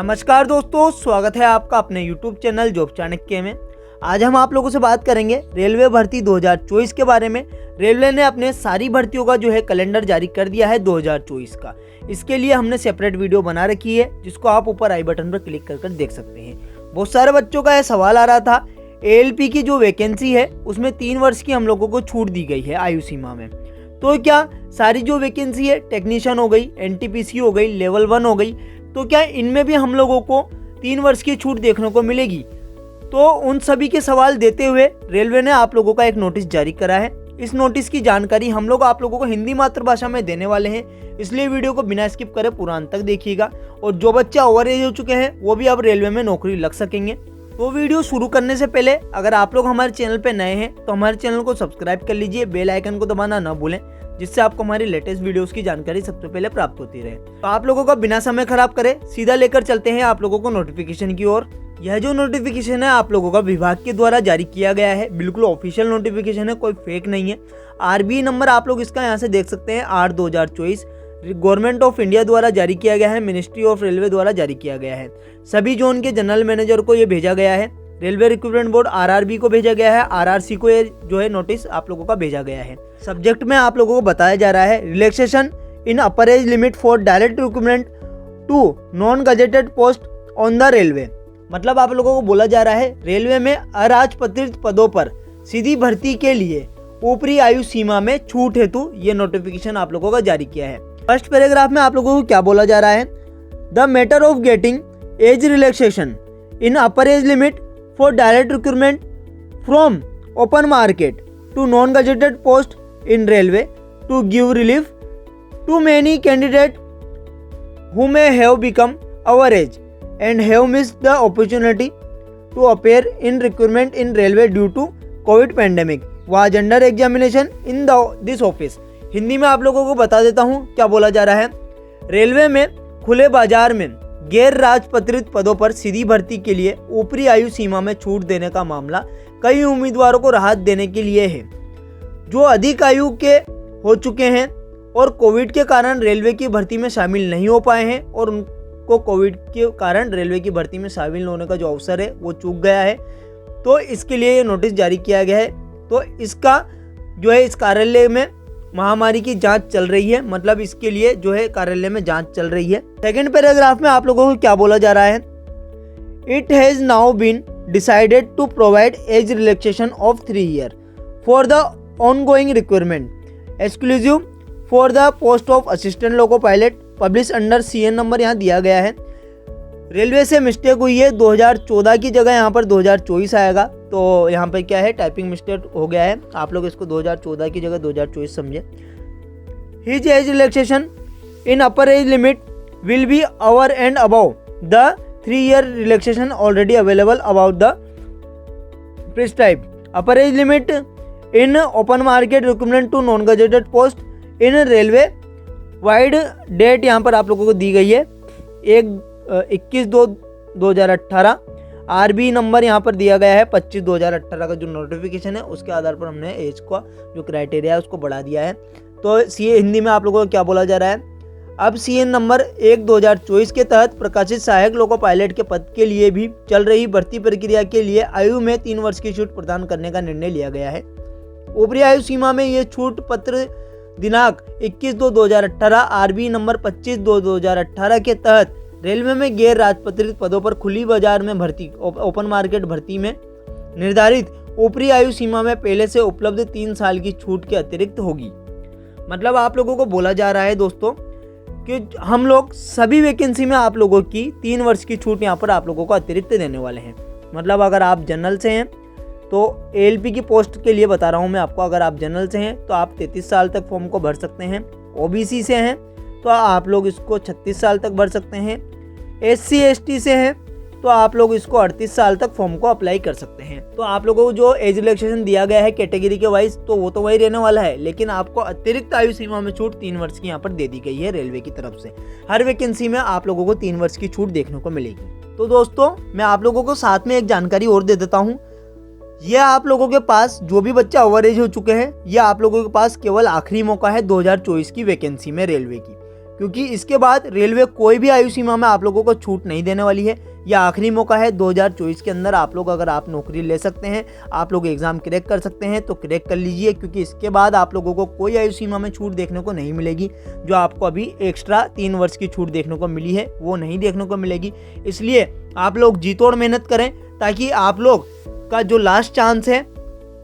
नमस्कार दोस्तों, स्वागत है आपका अपने YouTube चैनल जॉब चाणक्य में। आज हम आप लोगों से बात करेंगे रेलवे भर्ती 2024 के बारे में। रेलवे ने अपने सारी भर्तियों का जो है कैलेंडर जारी कर दिया है 2024 का। इसके लिए हमने सेपरेट वीडियो बना रखी है जिसको आप ऊपर आई बटन पर क्लिक कर देख सकते हैं। बहुत सारे बच्चों का यह सवाल आ रहा था, ALP की जो वैकेंसी है उसमें 3 वर्ष की हम लोगों को छूट दी गई है आयु सीमा में। तो क्या सारी जो वैकेंसी है टेक्नीशियन हो गई, NTPC हो गई, लेवल 1 हो गई, तो क्या इनमें भी हम लोगों को 3 वर्ष की छूट देखने को मिलेगी? तो उन सभी के सवाल देते हुए रेलवे ने आप लोगों का एक नोटिस जारी करा है। इस नोटिस की जानकारी हम लोग आप लोगों को हिंदी मातृभाषा में देने वाले हैं, इसलिए वीडियो को बिना स्किप करे पूरा अंत तक देखिएगा। और जो बच्चे ओवर एज हो चुके हैं वो भी अब रेलवे में नौकरी लग सकेंगे। तो वीडियो शुरू करने से पहले अगर आप लोग हमारे चैनल पे नए हैं तो हमारे चैनल को सब्सक्राइब कर लीजिए, बेल आइकन को दबाना ना भूलें, जिससे आपको हमारी लेटेस्ट वीडियोस की जानकारी सबसे पहले प्राप्त होती रहे। तो आप लोगों का बिना समय खराब करे सीधा लेकर चलते हैं आप लोगों को नोटिफिकेशन की ओर। यह जो नोटिफिकेशन है आप लोगों का विभाग के द्वारा जारी किया गया है, बिल्कुल ऑफिशियल नोटिफिकेशन है, कोई फेक नहीं है। RBI नंबर आप लोग इसका यहाँ से देख सकते हैं 8/2024 गवर्नमेंट ऑफ इंडिया द्वारा जारी किया गया है, मिनिस्ट्री ऑफ रेलवे द्वारा जारी किया गया है। सभी जोन के जनरल मैनेजर को ये भेजा गया है, रेलवे रिक्रूटमेंट बोर्ड RRB को भेजा गया है, RRC को ये जो है नोटिस आप लोगों का भेजा गया है। सब्जेक्ट में आप लोगों को बताया जा रहा है relaxation in upper age limit for direct recruitment to non gazetted post on the railway. मतलब आप लोगों को बोला जा रहा है रेलवे में अराजपत्रित पदों पर सीधी भर्ती के लिए ऊपरी आयु सीमा में छूट हेतु ये नोटिफिकेशन आप लोगों का जारी किया है। फर्स्ट पैराग्राफ में आप लोगों को क्या बोला जा रहा है, the matter of getting age relaxation in upper age limit for direct recruitment from open market to non gazetted post in railway to give relief to many candidates who may have become our age and have missed the opportunity to appear in recruitment in railway due to COVID pandemic was under examination in this office। Hindi में आप लोगों को बता देता हूँ क्या बोला जा रहा है। रेलवे में खुले बाजार में गैर राजपत्रित पदों पर सीधी भर्ती के लिए ऊपरी आयु सीमा में छूट देने का मामला कई उम्मीदवारों को राहत देने के लिए है जो अधिक आयु के हो चुके हैं और कोविड के कारण रेलवे की भर्ती में शामिल नहीं हो पाए हैं और उनको कोविड के कारण रेलवे की भर्ती में शामिल होने का जो अवसर है वो चूक गया है। तो इसके लिए ये नोटिस जारी किया गया है। तो इसका जो है इस कार्यालय में महामारी की जांच चल रही है, मतलब इसके लिए जो है कार्यालय में जांच चल रही है। सेकेंड पैराग्राफ में आप लोगों को क्या बोला जा रहा है, it has now been decided to provide age relaxation of 3 year for the ongoing requirement exclusive for the post of assistant loco pilot published under CN number यहाँ दिया गया है। रेलवे से मिस्टेक हुई है, 2014 की जगह यहाँ पर 2024 आएगा। तो यहाँ पर क्या है, टाइपिंग मिस्टेक हो गया है, आप लोग इसको 2014 की जगह 2024 समझे। His age relaxation in upper age limit will be over and above the 3 year relaxation already available about the prescribed upper age limit in open market recruitment to non gazetted post in railway vide date यहाँ पर आप लोगों को दी गई है 21/2/2018। RBI number यहाँ पर दिया गया है 25/2018 का जो नोटिफिकेशन है उसके आधार पर हमने एज का जो क्राइटेरिया है उसको बढ़ा दिया है। तो CA हिंदी में आप लोगों को क्या बोला जा रहा है, अब CN नंबर 1/2024 के तहत प्रकाशित सहायक लोको पायलट के पद के लिए भी चल रही भर्ती प्रक्रिया के लिए आयु में 3 वर्ष की छूट प्रदान करने का निर्णय लिया गया है। ऊपरी आयु सीमा में ये छूट पत्र दिनांक 21/2/2018 RBI नंबर 25/2/2018 के तहत रेलवे में गैर राजपत्रित पदों पर खुली बाजार में भर्ती ओपन मार्केट भर्ती में निर्धारित ऊपरी आयु सीमा में पहले से उपलब्ध 3 साल की छूट के अतिरिक्त होगी। मतलब आप लोगों को बोला जा रहा है दोस्तों कि हम लोग सभी वैकेंसी में आप लोगों की 3 वर्ष की छूट यहाँ पर आप लोगों को अतिरिक्त देने वाले हैं। मतलब अगर आप जनरल से हैं तो ALP की पोस्ट के लिए बता रहा हूँ मैं आपको, अगर आप जनरल से हैं तो आप 33 साल तक फॉर्म को भर सकते हैं। OBC से हैं तो आप लोग इसको 36 साल तक भर सकते हैं। SC ST से हैं तो आप लोग इसको 38 साल तक फॉर्म को अप्लाई कर सकते हैं। तो आप लोगों को जो एज रिलैक्सेशन दिया गया है कैटेगरी के वाइज तो वो तो वही रहने वाला है, लेकिन आपको अतिरिक्त आयु सीमा में छूट 3 वर्ष की यहाँ पर दे दी गई है रेलवे की तरफ से। हर वैकेंसी में आप लोगों को 3 वर्ष की छूट देखने को मिलेगी। तो दोस्तों मैं आप लोगों को साथ में एक जानकारी और दे देता हूँ, ये आप लोगों के पास जो भी बच्चा ओवर एज हो चुके हैं, ये आप लोगों के पास केवल आखिरी मौका है 2024 की वैकेंसी में रेलवे की, क्योंकि इसके बाद रेलवे कोई भी आयु सीमा में आप लोगों को छूट नहीं देने वाली है। यह आखिरी मौका है 2024 के अंदर आप लोग, अगर आप नौकरी ले सकते हैं, आप लोग एग्ज़ाम क्रैक कर सकते हैं तो क्रैक कर लीजिए, क्योंकि इसके बाद आप लोगों को कोई आयु सीमा में छूट देखने को नहीं मिलेगी। जो आपको अभी एक्स्ट्रा 3 वर्ष की छूट देखने को मिली है वो नहीं देखने को मिलेगी। इसलिए आप लोग जी तोड़ मेहनत करें ताकि आप लोग का जो लास्ट चांस है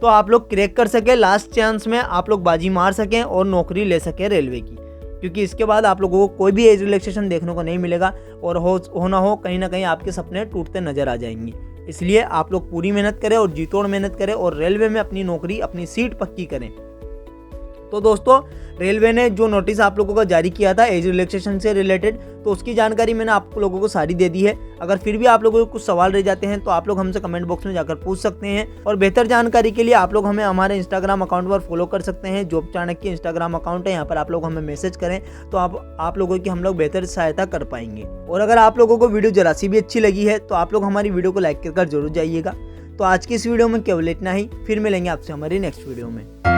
तो आप लोग क्रैक कर सकें, लास्ट चांस में आप लोग बाजी मार सकें और नौकरी ले सकें रेलवे की, क्योंकि इसके बाद आप लोगों को कोई भी एज रिलैक्सेशन देखने को नहीं मिलेगा और हो ना हो कहीं ना कहीं आपके सपने टूटते नजर आ जाएंगे। इसलिए आप लोग पूरी मेहनत करें और जी तोड़ मेहनत करें और रेलवे में अपनी नौकरी, अपनी सीट पक्की करें। तो दोस्तों, रेलवे ने जो नोटिस आप लोगों को जारी किया था एज रिलैक्सेशन से रिलेटेड, तो उसकी जानकारी मैंने आप लोगों को सारी दे दी है। अगर फिर भी आप लोगों को कुछ सवाल रह जाते हैं तो आप लोग हमसे कमेंट बॉक्स में जाकर पूछ सकते हैं, और बेहतर जानकारी के लिए आप लोग हमें हमारे इंस्टाग्राम अकाउंट पर फॉलो कर सकते हैं। जॉब चाणक्य इंस्टाग्राम अकाउंट है, यहाँ पर आप लोग हमें मैसेज करें तो आप लोगों की हम लोग बेहतर सहायता कर पाएंगे। और अगर आप लोगों को वीडियो जरा सी भी अच्छी लगी है तो आप लोग हमारी वीडियो को लाइक कर जरूर जाइएगा। तो आज की इस वीडियो में केवल इतना ही, फिर मिलेंगे आपसे हमारी नेक्स्ट वीडियो में।